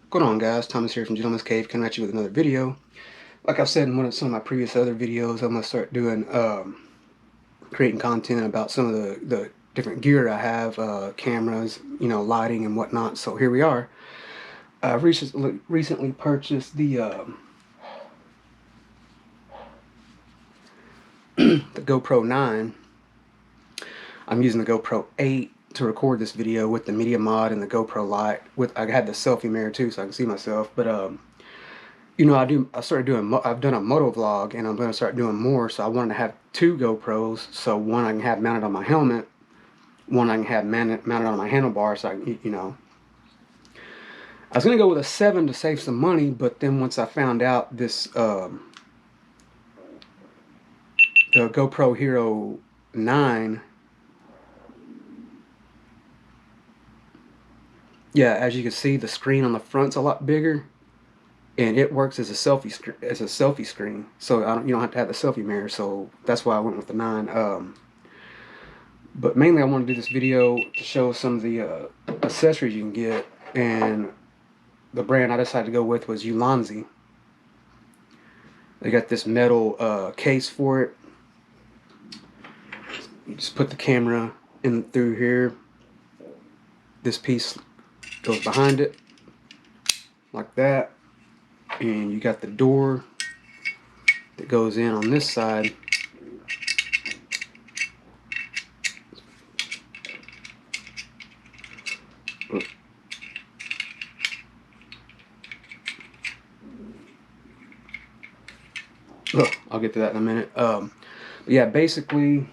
Going on, guys? Thomas here from Gentleman's Cave, coming at you with another video. Like I've said in some of my previous other videos, I'm gonna start doing creating content about some of the different gear I have, cameras, lighting and whatnot. So here we are. I've recently purchased the GoPro 9. I'm using the GoPro 8 to record this video with the media mod and the GoPro Lite. I had the selfie mirror too, so I can see myself. But I've done a moto vlog, and I'm going to start doing more. So I wanted to have two GoPros. So one I can have mounted on my helmet, one I can have mounted on my handlebar. So I was going to go with a 7 to save some money, but then once I found out the GoPro Hero 9, yeah, as you can see, the screen on the front's a lot bigger, and it works as a selfie screen. So you don't have to have the selfie mirror. So that's why I went with the 9. But mainly I want to do this video to show some of the accessories you can get, and the brand I decided to go with was Ulanzi. They got this metal case for it. You just put the camera in through here. This piece goes behind it like that, and you got the door that goes in on this side. I'll get to that in a minute. But yeah, basically,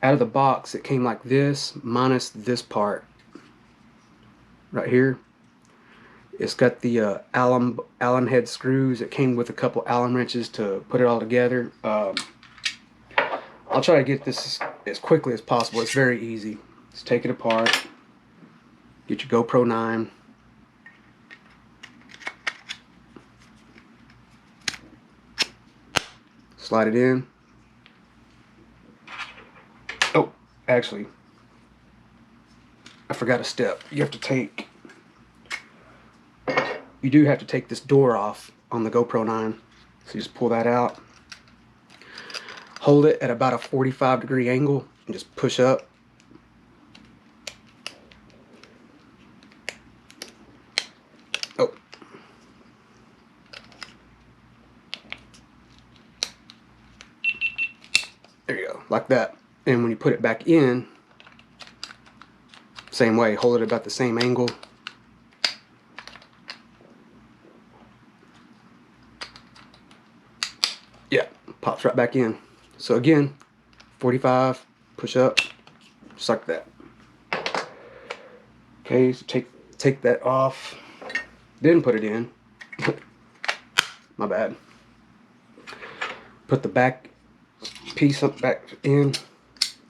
out of the box, it came like this, minus this part right here. It's got the Allen head screws. It came with a couple Allen wrenches to put it all together. I'll try to get this as quickly as possible. It's very easy. Just take it apart. Get your GoPro 9. Slide it in. Oh, actually, I forgot a step. You do have to take this door off on the GoPro 9. So you just pull that out. Hold it at about a 45-degree angle and just push up. Oh. There you go, like that. And when you put it back in, same way, hold it about the same angle. Yeah, pops right back in. So again, 45, push up, just like that. Okay, so take that off, then put it in. My bad. Put the back piece up back in.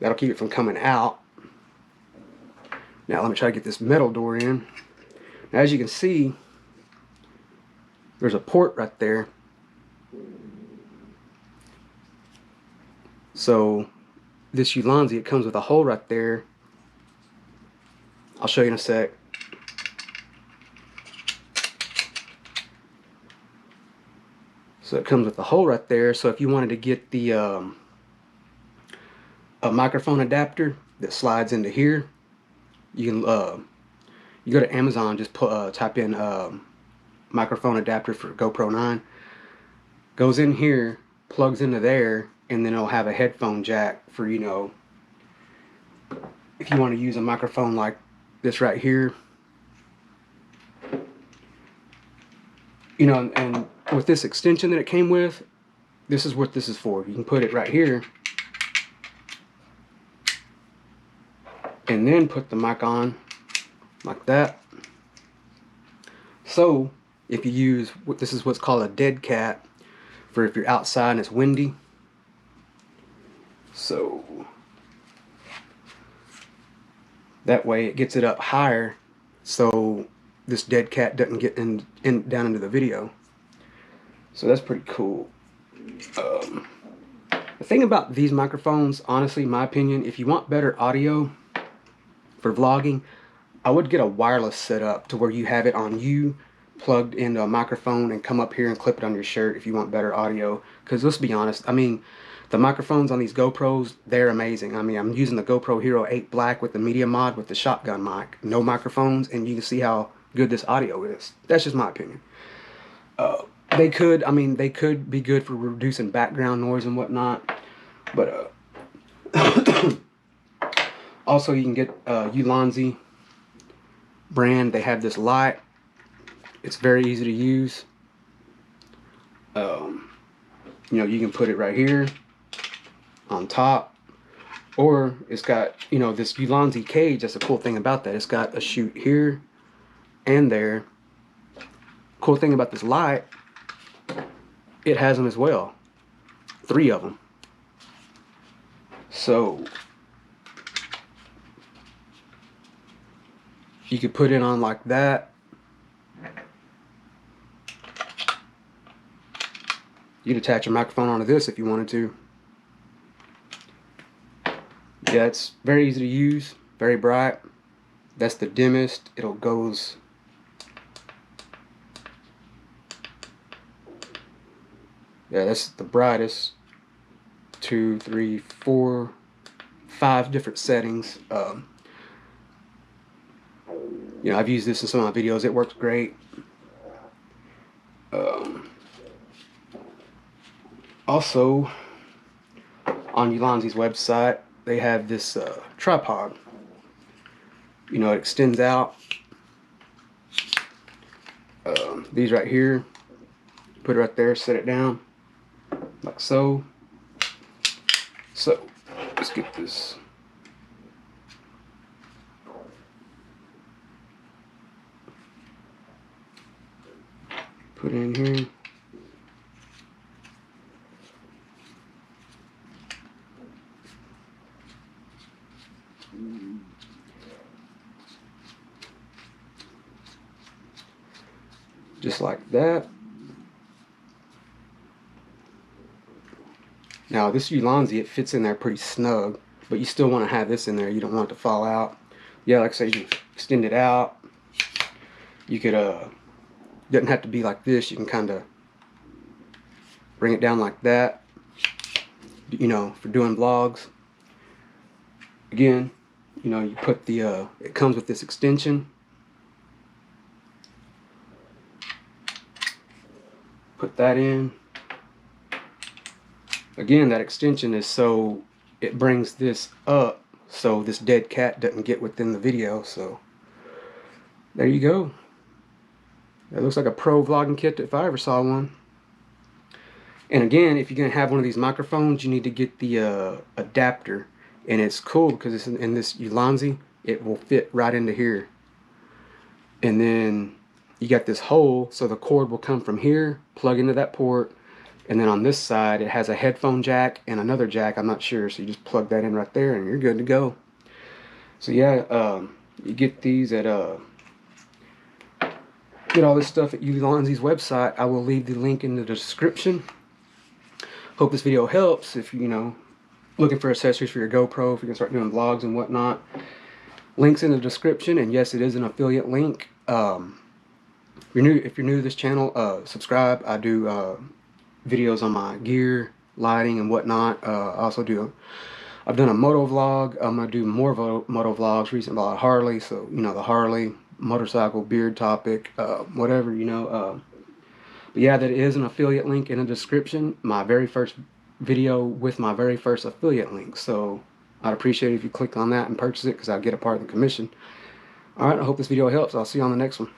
That'll keep it from coming out. Now let me try to get this metal door in. Now, as you can see, there's a port right there. So this Ulanzi, it comes with a hole right there. I'll show you in a sec. So it comes with a hole right there. So if you wanted to get the a microphone adapter that slides into here, you can you go to Amazon, just type in microphone adapter for GoPro 9. Goes in here, plugs into there, and then it'll have a headphone jack for, if you want to use a microphone like this right here. And with this extension that it came with, this is what this is for. You can put it right here and then put the mic on like that. So if you use, this is what's called a dead cat, for if you're outside and it's windy. So that way it gets it up higher, so this dead cat doesn't get down into the video. So that's pretty cool. The thing about these microphones, honestly, in my opinion, if you want better audio for vlogging, I would get a wireless setup to where you have it on you, plugged into a microphone, and come up here and clip it on your shirt if you want better audio. Because let's be honest, I mean, the microphones on these GoPros, they're amazing. I mean, I'm using the GoPro Hero 8 Black with the media mod with the shotgun mic. No microphones, and you can see how good this audio is. That's just my opinion. I mean, they could be good for reducing background noise and whatnot. But also you can get Ulanzi brand. They have this light. It's very easy to use. You know, you can put it right here on top, or it's got, you know, this Ulanzi cage. That's the cool thing about that. It's got a chute here and there. Cool thing about this light, it has them as well. 3 of them. So you could put it on like that. You'd attach a microphone onto this if you wanted to. Yeah, it's very easy to use, very bright. That's the dimmest. It'll goes. Yeah, that's the brightest. 2, 3, 4, 5 different settings. You know, I've used this in some of my videos. It works great. Also, on Ulanzi's website, they have this tripod. You know, it extends out. These right here, put it right there, set it down, like so. So, let's get this. Put it in here. Just like that. Now this Ulanzi, it fits in there pretty snug, but you still want to have this in there. You don't want it to fall out. Yeah, like I say, you can extend it out. You could, doesn't have to be like this. You can kind of bring it down like that, you know, for doing vlogs. Again, you know, you put the, it comes with this extension. Put that in. Again, that extension is so it brings this up so this dead cat doesn't get within the video. So there you go. It looks like a pro vlogging kit if I ever saw one. And again, if you're going to have one of these microphones, you need to get the adapter. And it's cool because it's in this Ulanzi, it will fit right into here. And then you got this hole, so the cord will come from here, plug into that port, and then on this side it has a headphone jack and another jack, I'm not sure, so you just plug that in right there and you're good to go. So yeah, you get these at get all this stuff at Ulanzi's website. I will leave the link in the description. Hope this video helps if you know looking for accessories for your GoPro, if you can start doing vlogs and whatnot. Links in the description, and yes, it is an affiliate link. If you're new to this channel, subscribe. I do videos on my gear, lighting, and whatnot. I've done a moto vlog. I'm gonna do more moto vlogs. Recently about Harley, so you know the Harley motorcycle beard topic, whatever, you know. But yeah, that is an affiliate link in the description. My very first video with my very first affiliate link. So I'd appreciate it if you click on that and purchase it because I'll get a part of the commission. Alright, I hope this video helps. I'll see you on the next one.